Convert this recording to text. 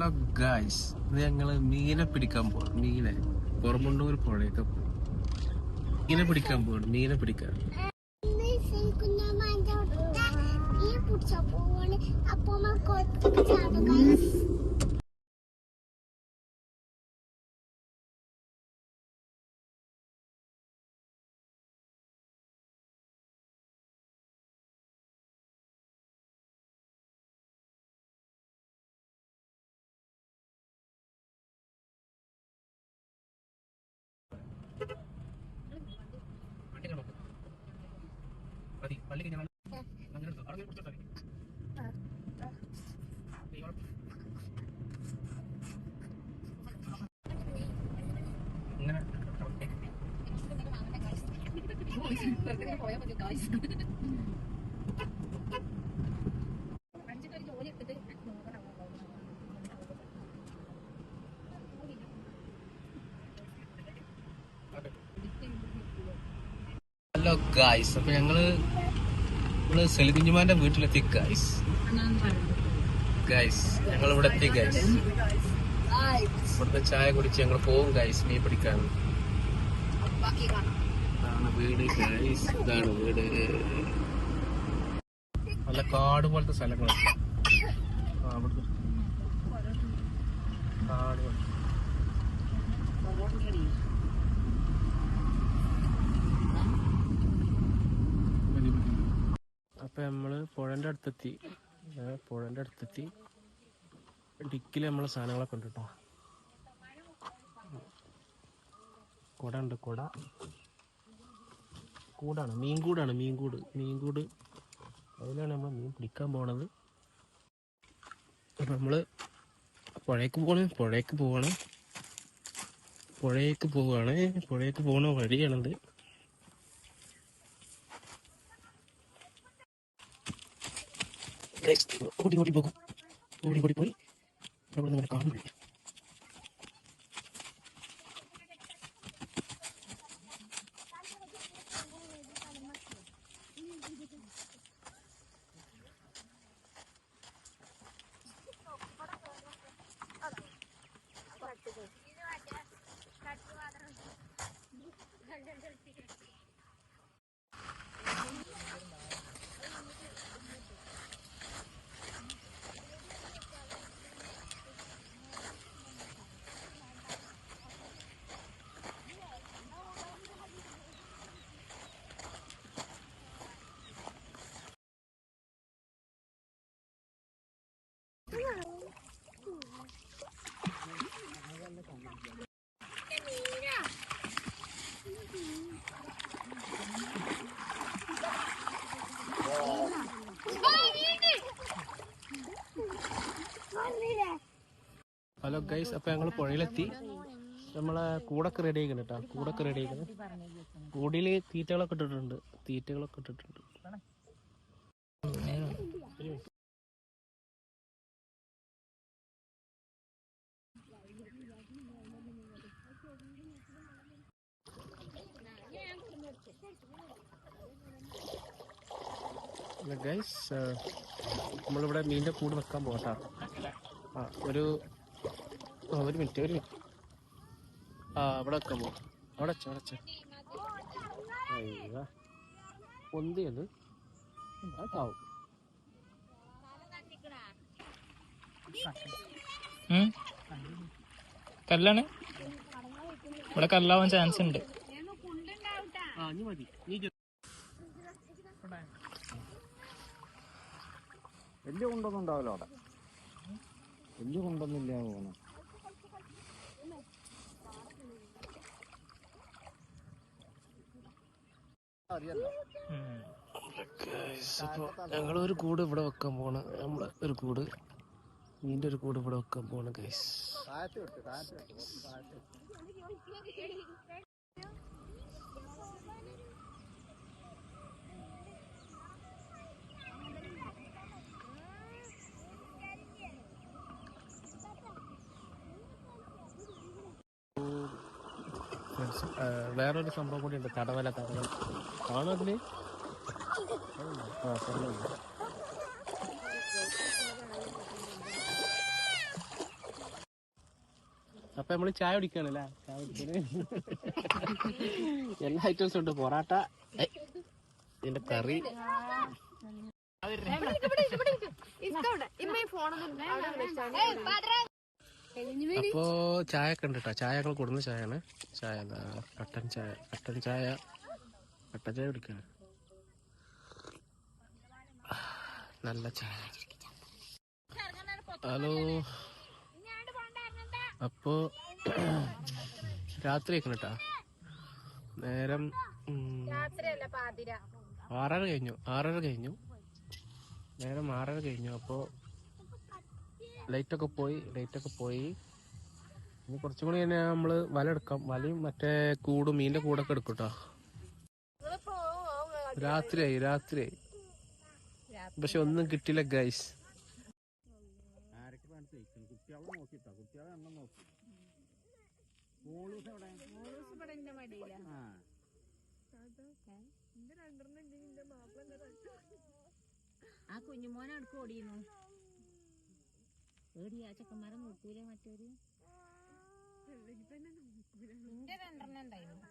Hello guys, ഇത് ഞങ്ങള് മീനെ പിടിക്കാൻ പോകും. മീനെ പുറമുണ്ടൂർ പുഴയൊക്കെ പോകും. മീനെ പിടിക്കാൻ പോകും. മീനെ പിടിക്കാൻ ഹലോ ഗായ്സ്, അപ്പൊ ഞങ്ങള് സെലികുഞ്ഞുമാന്റെ വീട്ടിലെത്തി ഗായ്സ്. ഞങ്ങൾ ഇവിടെ എത്തി ഗായ്സ്. ഇവിടുത്തെ ചായ കുടിച്ച് ഞങ്ങൾ പോകും ഗായ്സ് മീൻ പിടിക്കാൻ. ഇതാണ് വീട് ഗായ്സ്, ഇതാണ് വീട്. നല്ല കാട് പോലത്തെ സ്ഥലങ്ങളൊക്കെ. അവിടുത്തെ കാട് പോലെ. അപ്പൊ നമ്മള് പുഴന്റെ അടുത്തെത്തി. ഡിക്കില് നമ്മളെ സാധനങ്ങളൊക്കെ ഉണ്ട് കേട്ടോ. കുട ഉണ്ട്, കൂടാണ്, മീൻകൂട്. അതിലാണ് നമ്മൾ മീൻ പിടിക്കാൻ പോണത്. അപ്പൊ നമ്മള് പുഴയ്ക്ക് പോണ വഴിയാണത്. ഓടി പോകും. പോയി അവിടെ നിന്ന് കാണുന്നില്ല. ഹലോ ഗൈസ്, അപ്പൊ ഞങ്ങള് പുഴയിലെത്തി. നമ്മളെ കൂടൊക്കെ റെഡി ആയിക്കണം കേട്ടോ. കൂടിയില് തീറ്റകളൊക്കെ ഇട്ടിട്ടുണ്ട്. ഗൈസ്, നമ്മളിവിടെ മീനിന്റെ കൂട് വെക്കാൻ പോകട്ടാ. ഒരു മിനിറ്റ്. അവിടെ വെക്കാൻ പോവാം. അവിടെ പൊന്തിയത് അതാവും. കല്ലാണ് ഇവിടെ, കല്ലാവാൻ ചാൻസ് ഉണ്ട്. വലിയ കൊണ്ടൊന്നും ഉണ്ടാവില്ല അവിടെ. വലിയ കൊണ്ടൊന്നുമില്ല തോന്നുന്നു. ഞങ്ങളൊരു കൂട് ഇവിടെ വെക്കാൻ പോണ്. മീൻ്റെ ഒരു കൂട് ഇവിടെ വെക്കാൻ പോണ് ഗൈസ്. വേറൊരു സംഭവം കൂടി ഉണ്ട്, തടവല. കാണും അതില്. ആ, അപ്പൊ നമ്മള് ചായ കുടിക്കാണല്ലേ? ചായ കുടിക്കാന് എല്ലാ ഐറ്റംസും ഉണ്ട്. പൊറാട്ട, ഇതിന്റെ കറി. അപ്പോ ചായ ഒക്കെ ഉണ്ട് കേട്ടോ. ചായ ഞങ്ങൾ കൊടുന്ന ചായയാണ്. ചായ കട്ടൻ ചായ. കട്ടൻ ചായ കുടിക്കാണ്. നല്ല ചായ. ഹലോ. അപ്പോ രാത്രി ആക്കണം കേട്ടാ. നേരം 6:30 കഴിഞ്ഞു. നേരം 6:30 കഴിഞ്ഞു. അപ്പോ ലൈറ്റൊക്കെ പോയി. ഇനി കുറച്ചും കൂടി തന്നെ നമ്മള് വല എടുക്കാം. വലയും മറ്റേ കൂടും, മീനിന്റെ കൂടൊക്കെ എടുക്കും കേട്ടോ. രാത്രിയായി. പക്ഷെ ഒന്നും കിട്ടില്ല ഗൈസ്. ആ കുഞ്ഞുമോനെ അടുക്ക് ഓടിയിരുന്നു. ഏടിയാ ചെക്കന്മാരെ നോക്കൂല മറ്റൊരു. നിന്റെ 2 ഉണ്ടായിരുന്നു.